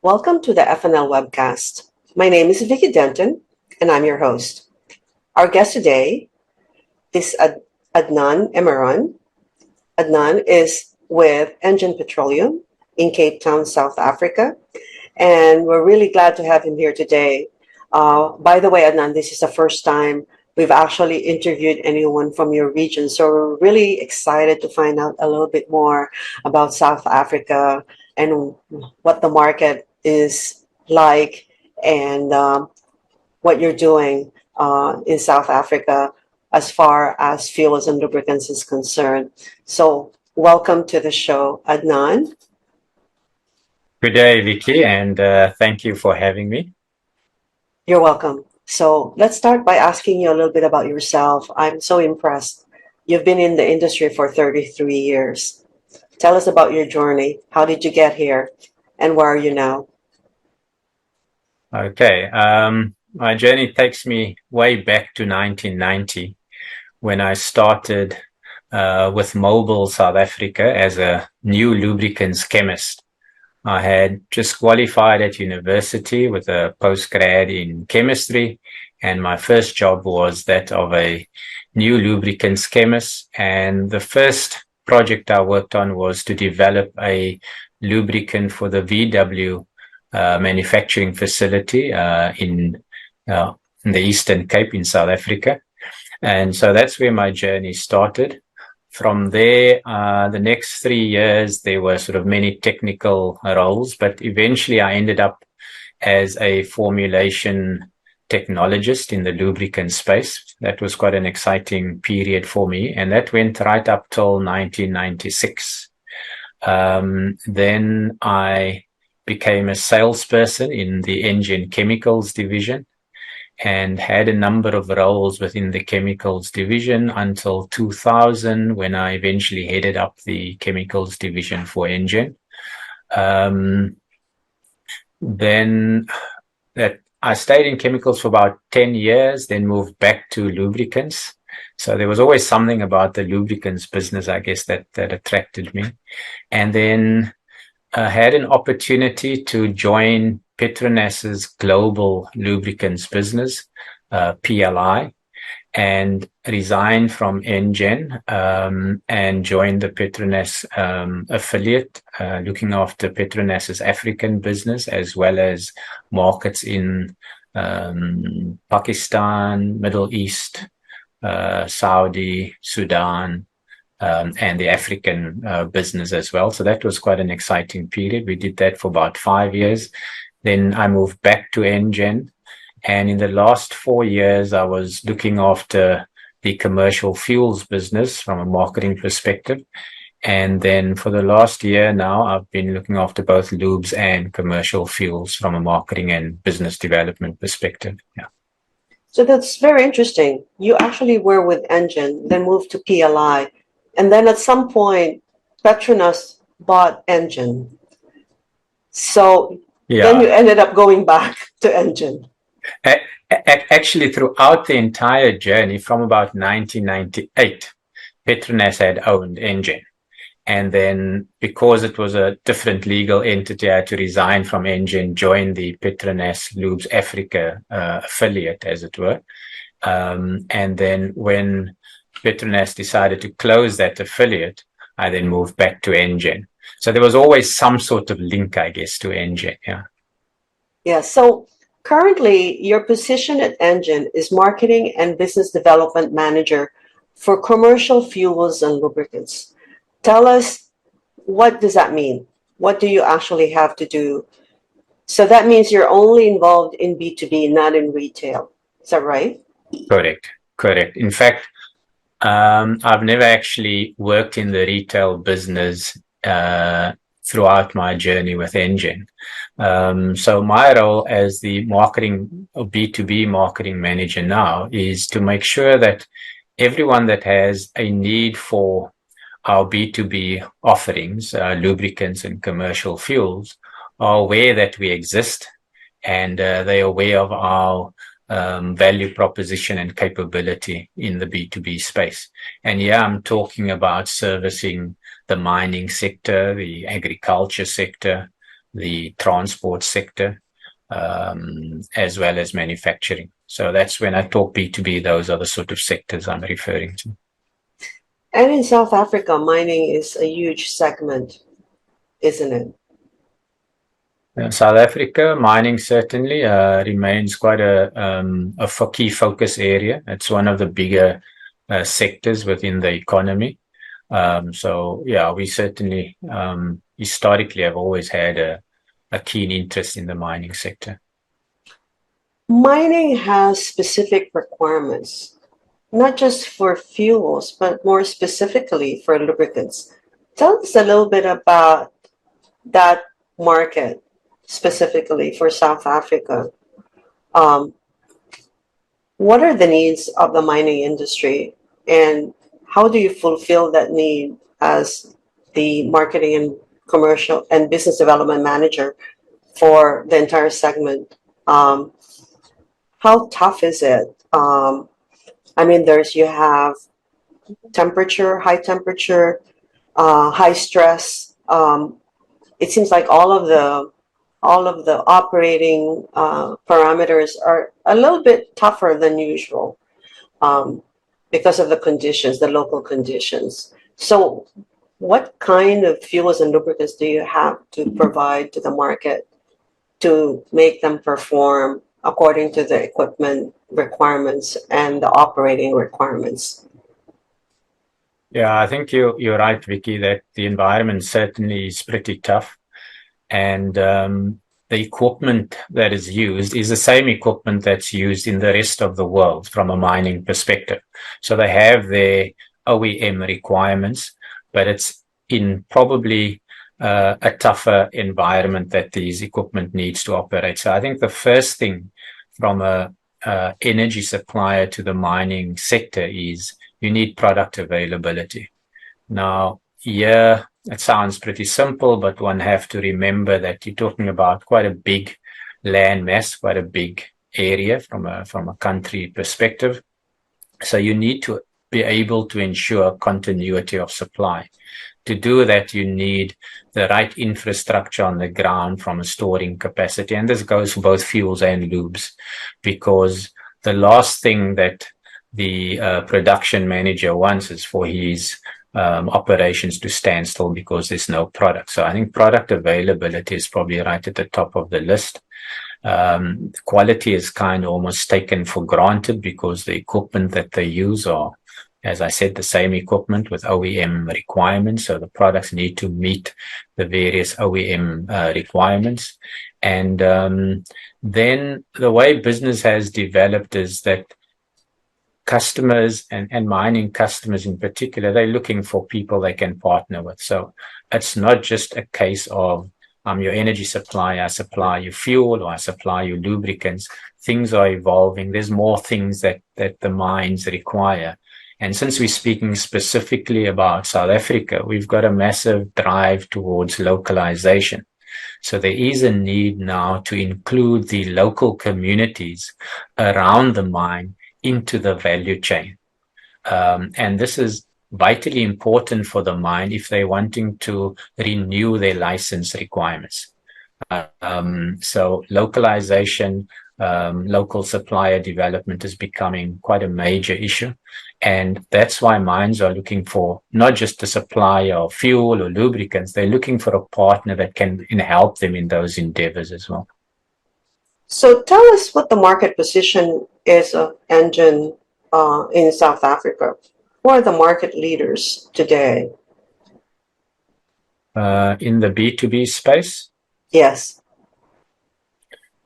Welcome to the F+L Webcast. My name is Vicky Denton, and I'm your host. Our guest today is Adnaan Emeran. Adnaan is with Engen Petroleum in Cape Town, South Africa, and we're really glad to have him here today. By the way, Adnaan, this is the first time we've actually interviewed anyone from your region, so we're really excited to find out a little bit more about South Africa and what the market is like and what you're doing in South Africa as far as fuels and lubricants is concerned. So welcome to the show, Adnaan. Good day, Vicky, and thank you for having me. You're welcome. So let's start by asking you a little bit about yourself. I'm so impressed. You've been in the industry for 33 years. Tell us about your journey. How did you get here? And where are you now? Okay, my journey takes me way back to 1990 when I started with Mobil South Africa as a new lubricants chemist. I had just qualified at university with a postgrad in chemistry, and my first job was that of a new lubricants chemist. And the first project I worked on was to develop a lubricant for the VW manufacturing facility in the Eastern Cape in South Africa. And so that's where my journey started. From there, the next 3 years, there were sort of many technical roles, but eventually I ended up as a formulation technologist in the lubricant space. That was quite an exciting period for me, and that went right up till 1996. Then I became a salesperson in the Engen Chemicals division and had a number of roles within the chemicals division until 2000, when I eventually headed up the chemicals division for Engen. Then I stayed in chemicals for about 10 years, then moved back to lubricants. So there was always something about the lubricants business, I guess, that attracted me. And then I had an opportunity to join Petronas's global lubricants business, PLI, and resigned from Engen and joined the Petronas affiliate, looking after Petronas's African business as well as markets in Pakistan, Middle East, Saudi, Sudan, and the African business as well. So that was quite an exciting period. We did that for about 5 years. Then I moved back to Engen. And in the last 4 years, I was looking after the commercial fuels business from a marketing perspective. And then for the last year now, I've been looking after both lubes and commercial fuels from a marketing and business development perspective. Yeah. So that's very interesting. You actually were with Engen, then moved to PLI. And then at some point, Petronas bought Engen. So then you ended up going back to Engen. Actually, throughout the entire journey from about 1998, Petronas had owned Engen. And then because it was a different legal entity, I had to resign from Engen, join the Petronas Lubes Africa affiliate, as it were. And then when Petronas decided to close that affiliate, I then moved back to Engen. So there was always some sort of link, I guess, to Engen. Yeah. Yeah. So currently, your position at Engen is Marketing and Business Development Manager for Commercial Fuels and Lubricants. Tell us, what does that mean? What do you actually have to do? So that means you're only involved in B2B, not in retail. Is that right? Correct. In fact, I've never actually worked in the retail business throughout my journey with Engen. So my role as the marketing or B2B marketing manager now is to make sure that everyone that has a need for our B2B offerings, lubricants and commercial fuels, are aware that we exist, and they're aware of our value proposition and capability in the B2B space. And yeah, I'm talking about servicing the mining sector, the agriculture sector, the transport sector, as well as manufacturing. So that's when I talk B2B, those are the sort of sectors I'm referring to. And in South Africa, mining is a huge segment, isn't it? South Africa, mining certainly remains quite a key focus area. It's one of the bigger sectors within the economy. So yeah, we certainly historically have always had a keen interest in the mining sector. Mining has specific requirements, not just for fuels, but more specifically for lubricants. Tell us a little bit about that market, specifically for South Africa. Um, what are the needs of the mining industry, and how do you fulfill that need as the marketing and commercial and business development manager for the entire segment? How tough is it? I mean, you have temperature, high temperature, high stress. It seems like all of the operating parameters are a little bit tougher than usual, because of the conditions, the local conditions. So, what kind of fuels and lubricants do you have to provide to the market to make them perform according to the equipment requirements and the operating requirements? Yeah, I think you're right, Vicky, that the environment certainly is pretty tough. And the equipment that is used is the same equipment that's used in the rest of the world from a mining perspective. So they have their OEM requirements, but it's in probably a tougher environment that these equipment needs to operate. So I think the first thing from a energy supplier to the mining sector is you need product availability. Now, yeah, it sounds pretty simple, but one have to remember that you're talking about quite a big land mass, quite a big area from a country perspective. So you need to be able to ensure continuity of supply. To do that, you need the right infrastructure on the ground from a storing capacity. And this goes for both fuels and lubes, because the last thing that the production manager wants is for his operations to stand still because there's no product. So I think product availability is probably right at the top of the list. Quality is kind of almost taken for granted because the equipment that they use are, as I said, the same equipment with OEM requirements. So the products need to meet the various OEM requirements. And then the way business has developed is that customers and mining customers in particular, they're looking for people they can partner with. So it's not just a case of I'm your energy supplier, I supply you fuel, or I supply you lubricants. Things are evolving. There's more things that the mines require. And since we're speaking specifically about South Africa, we've got a massive drive towards localization. So there is a need now to include the local communities around the mine into the value chain. And this is vitally important for the mine if they're wanting to renew their license requirements. So localization, local supplier development is becoming quite a major issue. And that's why mines are looking for not just a supplier of fuel or lubricants, they're looking for a partner that can help them in those endeavors as well. So tell us what the market position is of Engen in South Africa. Who are the market leaders today? In the B2B space? Yes.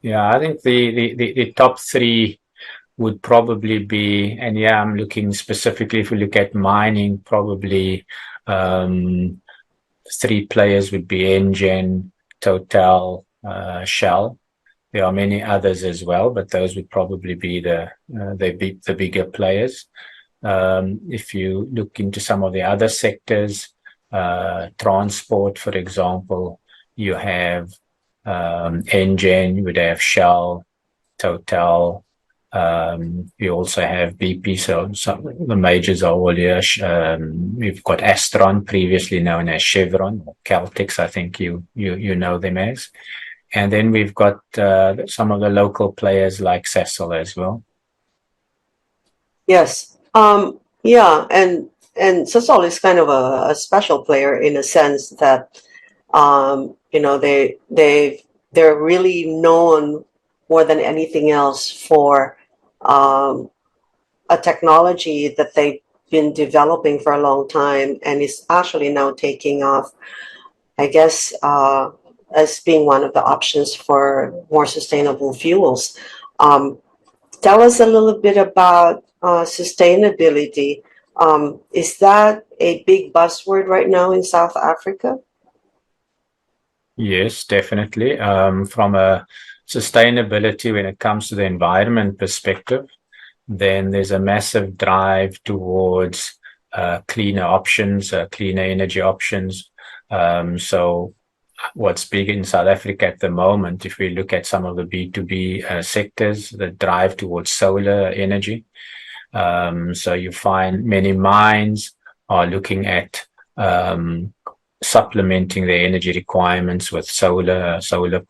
Yeah, I think the top three would probably be, and yeah, I'm looking specifically, if we look at mining, probably three players would be Engen, Total, Shell. There are many others as well, but those would probably be the bigger players. If you look into some of the other sectors, transport, for example, you have Engen, you would have Shell, Total, We also have BP, so some the majors are all here. We've got Astron, previously known as Chevron, or Caltex, I think you know them as. And then we've got some of the local players like Sasol as well. Yes. Yeah, and Sasol is kind of a special player in a sense that you know they're really known more than anything else for um, a technology that they've been developing for a long time and is actually now taking off, I guess, as being one of the options for more sustainable fuels. Um, Tell us a little bit about sustainability. Is that a big buzzword right now in South Africa? Yes, definitely. From a sustainability when it comes to the environment perspective, then there's a massive drive towards cleaner options, cleaner energy options. So what's big in South Africa at the moment, if we look at some of the B2B sectors, the drive towards solar energy. So you find many mines are looking at supplementing their energy requirements with solar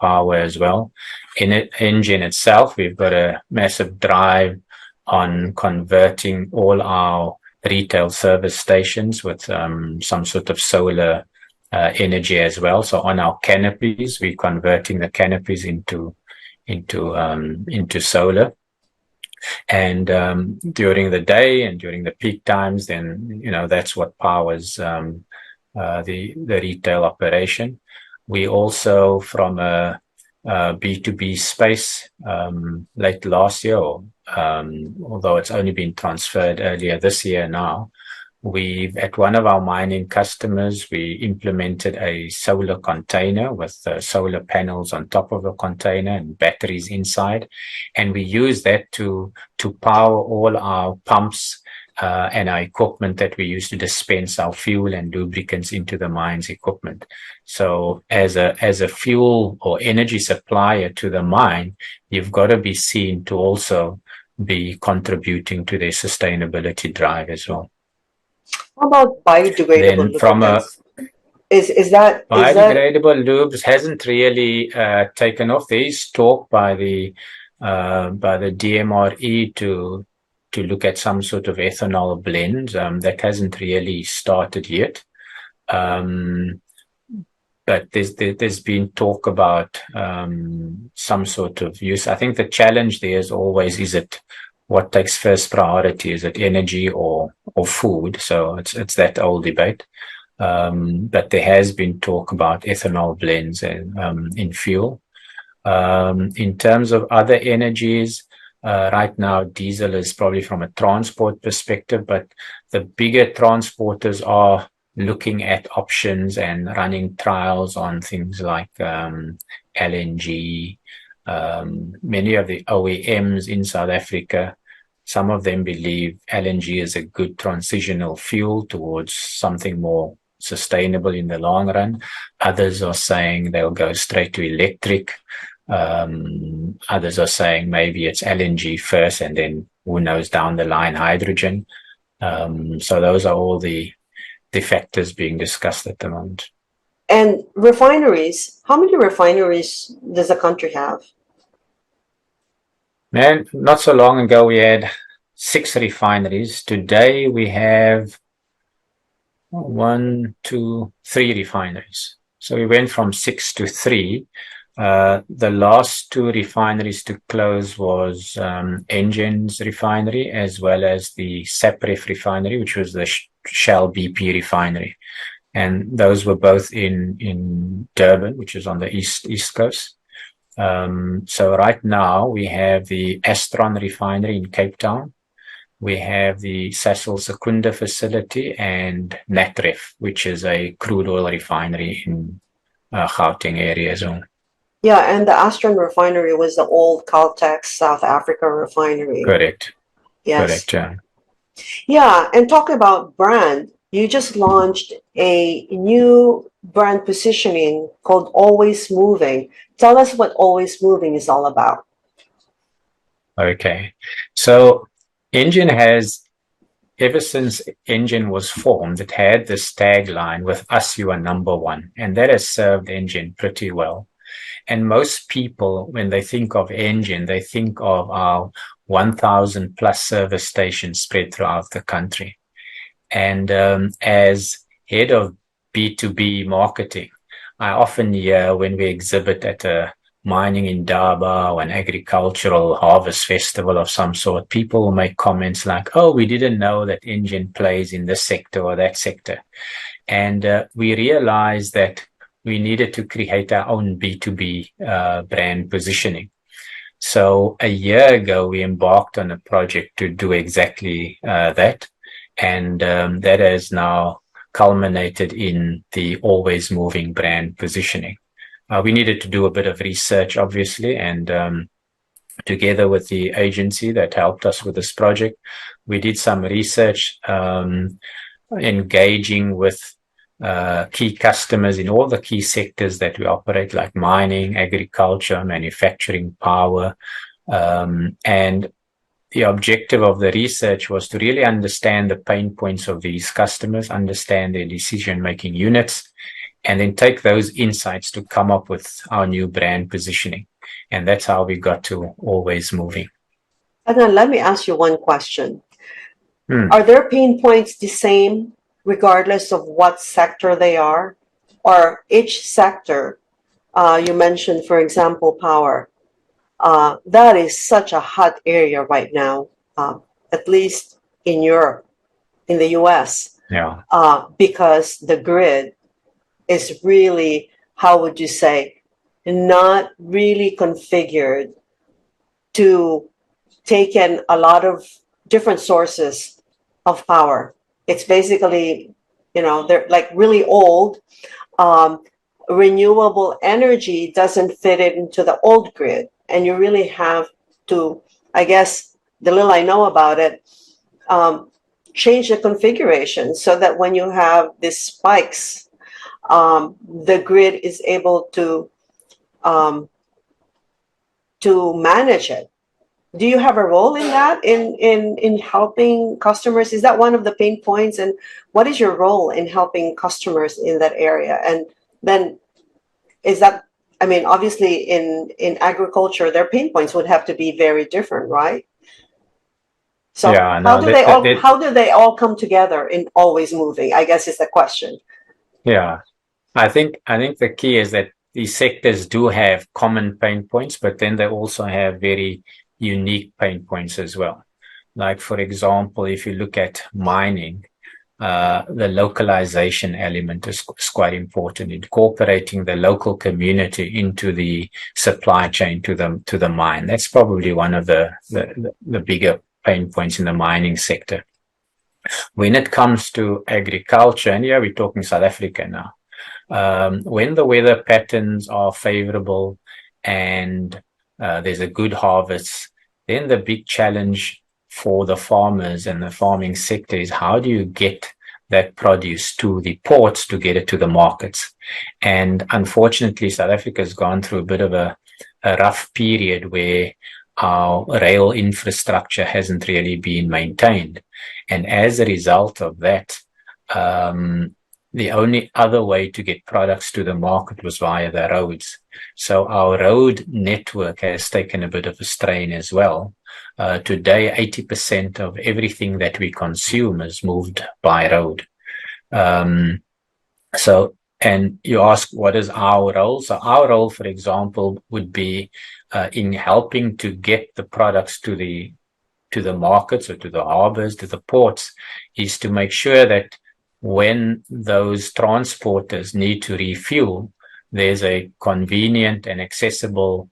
power as well. In Engen itself, we've got a massive drive on converting all our retail service stations with some sort of solar energy as well. So on our canopies, we're converting the canopies into solar. And during the day and during the peak times, then that's what powers the retail operation. We also, from a B2B space, late last year, although it's only been transferred earlier this year now, at one of our mining customers, we implemented a solar container with solar panels on top of the container and batteries inside. And we use that to power all our pumps and our equipment that we use to dispense our fuel and lubricants into the mine's equipment. So as a fuel or energy supplier to the mine, you've got to be seen to also be contributing to their sustainability drive as well. How about biodegradable Then from a lubricants? Is that biodegradable lubes hasn't really taken off. There is talk by the DMRE to look at some sort of ethanol blend. That hasn't really started yet. But there's been talk about some sort of use. I think the challenge there is always, is it what takes first priority? Is it energy or food? So it's that old debate. But there has been talk about ethanol blends in fuel. In terms of other energies, right now, diesel is probably from a transport perspective, but the bigger transporters are looking at options and running trials on things like LNG. Many of the OEMs in South Africa, some of them believe LNG is a good transitional fuel towards something more sustainable in the long run. Others are saying they'll go straight to electric. Others are saying maybe it's LNG first and then who knows down the line hydrogen. So those are all the factors being discussed at the moment. And refineries, how many refineries does the country have? Man, not so long ago we had 6 refineries. Today we have 1, 2, 3 refineries. So we went from 6 to 3. The last 2 refineries to close was Engen's refinery, as well as the Sapref refinery, which was the Shell BP refinery. And those were both in Durban, which is on the east coast. So right now we have the Astron refinery in Cape Town. We have the Sasol Secunda facility and Natref, which is a crude oil refinery in Gauteng area as well. Yeah, and the Astron refinery was the old Caltex South Africa refinery. Correct. Yes. Correct, yeah. Yeah, and talking about brand, you just launched a new brand positioning called Always Moving. Tell us what Always Moving is all about. Okay. So Engen has, ever since Engen was formed, it had this tagline, with us, you are number one. And that has served Engen pretty well. And most people, when they think of Engen, they think of our 1,000 plus service stations spread throughout the country. And as head of B2B marketing, I often hear when we exhibit at a mining indaba or an agricultural harvest festival of some sort, people will make comments like, oh, we didn't know that Engen plays in this sector or that sector. And we realized that we needed to create our own B2B brand positioning. So a year ago, we embarked on a project to do exactly that. And that has now culminated in the always moving brand positioning. We needed to do a bit of research, obviously, and together with the agency that helped us with this project, we did some research, engaging with key customers in all the key sectors that we operate, like mining, agriculture, manufacturing, power, and the objective of the research was to really understand the pain points of these customers, understand their decision-making units, and then take those insights to come up with our new brand positioning. And that's how we got to Always Moving. Adnaan, let me ask you one question. Are their pain points the same regardless of what sector they are? Or each sector, you mentioned, for example, power. That is such a hot area right now, at least in Europe, in the US, because the grid is really, how would you say, not really configured to take in a lot of different sources of power. It's basically, they're like really old. Renewable energy doesn't fit into the old grid. And you really have to, I guess, the little I know about it, change the configuration so that when you have these spikes, the grid is able to manage it. Do you have a role in that, in helping customers? Is that one of the pain points? And what is your role in helping customers in that area? And then is that, I mean, obviously in agriculture, their pain points would have to be very different, right? So how do they all come together in Always Moving, I guess is the question. Yeah, I think the key is that these sectors do have common pain points, but then they also have very unique pain points as well. Like, for example, if you look at mining, the localization element is quite important, incorporating the local community into the supply chain to the mine. That's probably one of the bigger pain points in the mining sector. When it comes to agriculture, and we're talking South Africa now, when the weather patterns are favorable and there's a good harvest, then the big challenge for the farmers and the farming sector is, how do you get that produce to the ports to get it to the markets? And unfortunately, South Africa has gone through a bit of a rough period where our rail infrastructure hasn't really been maintained. And as a result of that, the only other way to get products to the market was via the roads. So our road network has taken a bit of a strain as well. Today, 80% of everything that we consume is moved by road. And you ask, what is our role? So our role, for example, would be in helping to get the products to the markets or to the harbors, to the ports, is to make sure that when those transporters need to refuel, there's a convenient and accessible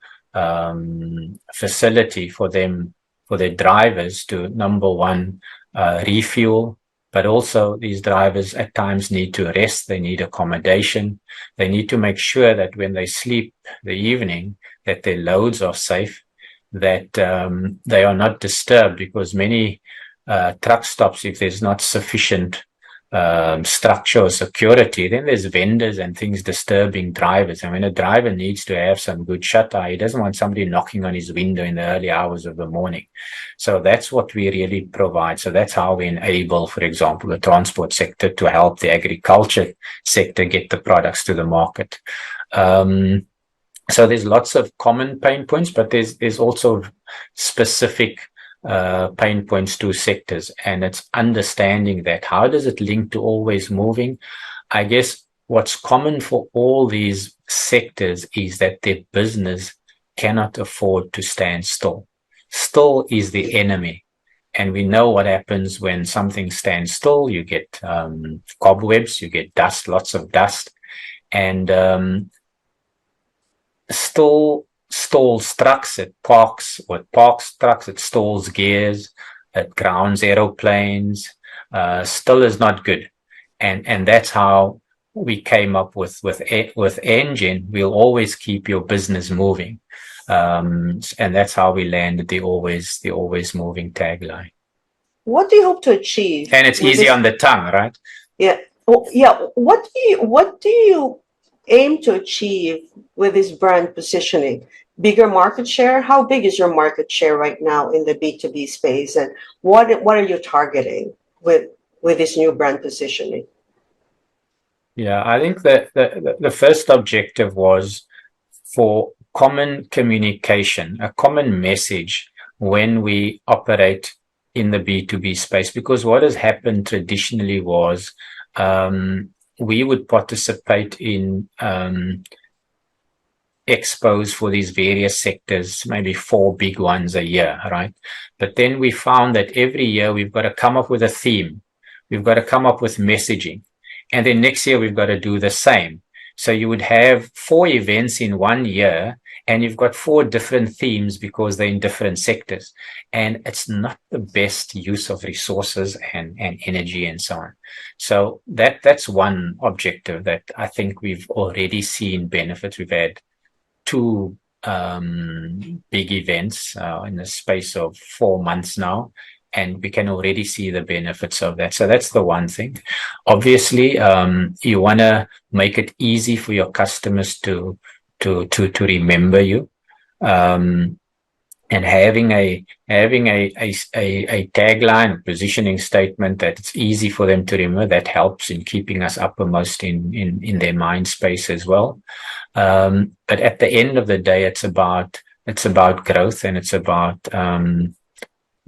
facility for them, for their drivers to, number one, refuel, but also these drivers at times need to rest, they need accommodation, they need to make sure that when they sleep the evening, that their loads are safe, that they are not disturbed, because many truck stops, if there's not sufficient structure or security, then there's vendors and things disturbing drivers. I mean, a driver needs to have some good shut eye. He doesn't want somebody knocking on his window in the early hours of the morning. So that's what we really provide. So that's how we enable, for example, the transport sector to help the agriculture sector get the products to the market. So there's lots of common pain points, but there's also specific pain points to sectors, and it's understanding that. How does it link to always moving? I guess what's common for all these sectors is that their business cannot afford to stand still. Still is the enemy. And we know what happens when something stands still. You get cobwebs, you get dust, lots of dust. And stalls trucks, it parks trucks, it stalls gears, it grounds aeroplanes. Still is not good. And that's how we came up with Engen. We'll always keep your business moving. And that's how we landed the always moving tagline. What do you hope to achieve? And it's easy on the tongue, right? Yeah. Well, yeah. What do you aim to achieve with this brand positioning? Bigger market share? How big is your market share right now in the B2B space? And what are you targeting with this new brand positioning? Yeah, I think that the first objective was for common communication, a common message when we operate in the B2B space, because what has happened traditionally was we would participate in expos for these various sectors, maybe 4 big ones a year, right? But then we found that every year we've got to come up with a theme. We've got to come up with messaging. And then next year we've got to do the same. So you would have 4 events in 1 year, and you've got 4 different themes because they're in different sectors. And it's not the best use of resources and energy and so on. So that's one objective that I think we've already seen benefits. We've had 2 big events in the space of 4 months now, and we can already see the benefits of that. So that's the one thing. Obviously, you want to make it easy for your customers to remember you, and having a tagline, positioning statement that it's easy for them to remember, that helps in keeping us uppermost in their mind space as well. But at the end of the day, it's about growth, and it's about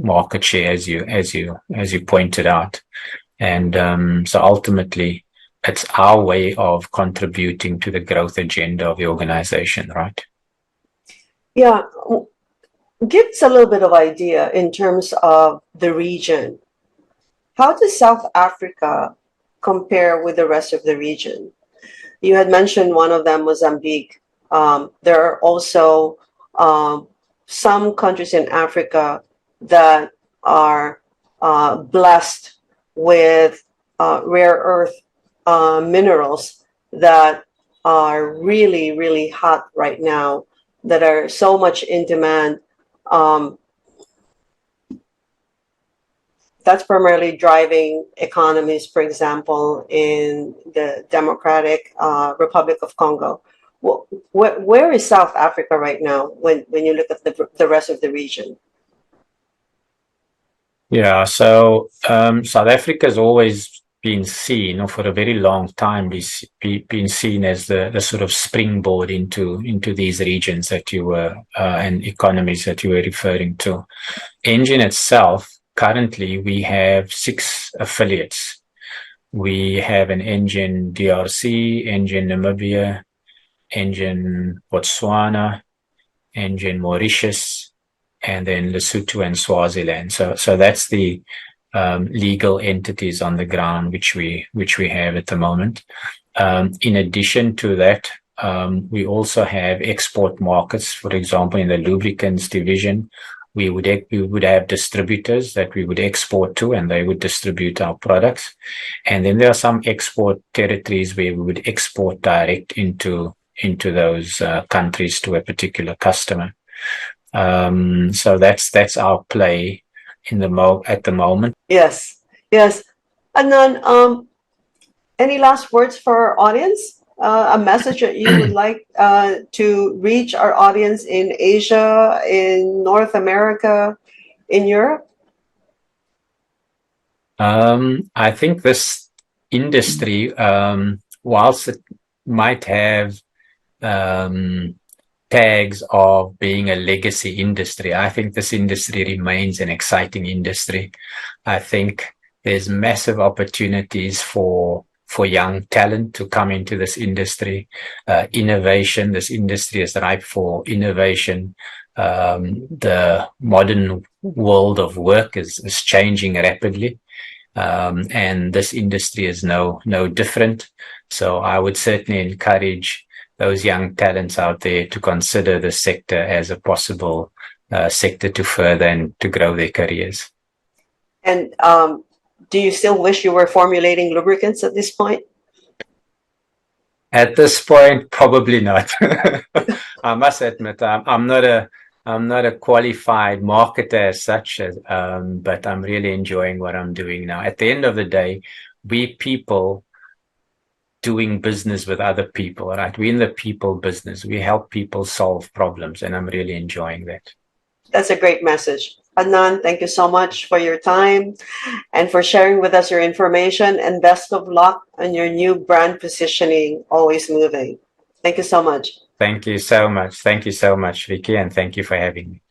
market share, as you pointed out. And so ultimately, it's our way of contributing to the growth agenda of the organization, right? Yeah. Give us a little bit of idea in terms of the region. How does South Africa compare with the rest of the region? You had mentioned one of them, Mozambique. There are also some countries in Africa that are blessed with rare earth minerals that are really, really hot right now, that are so much in demand. That's primarily driving economies, for example, in the Democratic Republic of Congo. Where is South Africa right now when you look at the rest of the region? Yeah, so South Africa has always been seen, or for a very long time, been seen as the sort of springboard into these regions that you were and economies that you were referring to. Engen itself, currently, we have 6 affiliates. We have an Engen DRC, Engen Namibia, Engen Botswana, Engen Mauritius, and then Lesotho and Swaziland. So that's the legal entities on the ground which we have at the moment. In addition to that, we also have export markets. For example, in the lubricants division, we would have distributors that we would export to, and they would distribute our products. And then there are some export territories where we would export direct into those countries to a particular customer. So that's our play at the moment. Yes. Adnaan, Any last words for our audience? A message that you would like to reach our audience in Asia, in North America, in Europe? I think this industry, whilst it might have tags of being a legacy industry, I think this industry remains an exciting industry. I think there's massive opportunities for young talent to come into this industry. Innovation, this industry is ripe for innovation. The modern world of work is changing rapidly. And this industry is no different. So I would certainly encourage those young talents out there to consider the sector as a possible sector to further and to grow their careers. And do you still wish you were formulating lubricants at this point? At this point, probably not. I must admit, I'm not a qualified marketer as such, but I'm really enjoying what I'm doing now. At the end of the day, we people doing business with other people, right? We're in the people business. We help people solve problems, and I'm really enjoying that. That's a great message. Adnaan, thank you so much for your time and for sharing with us your information, and best of luck on your new brand positioning, Always Moving. Thank you so much. Thank you so much. Thank you so much, Vicky, and thank you for having me.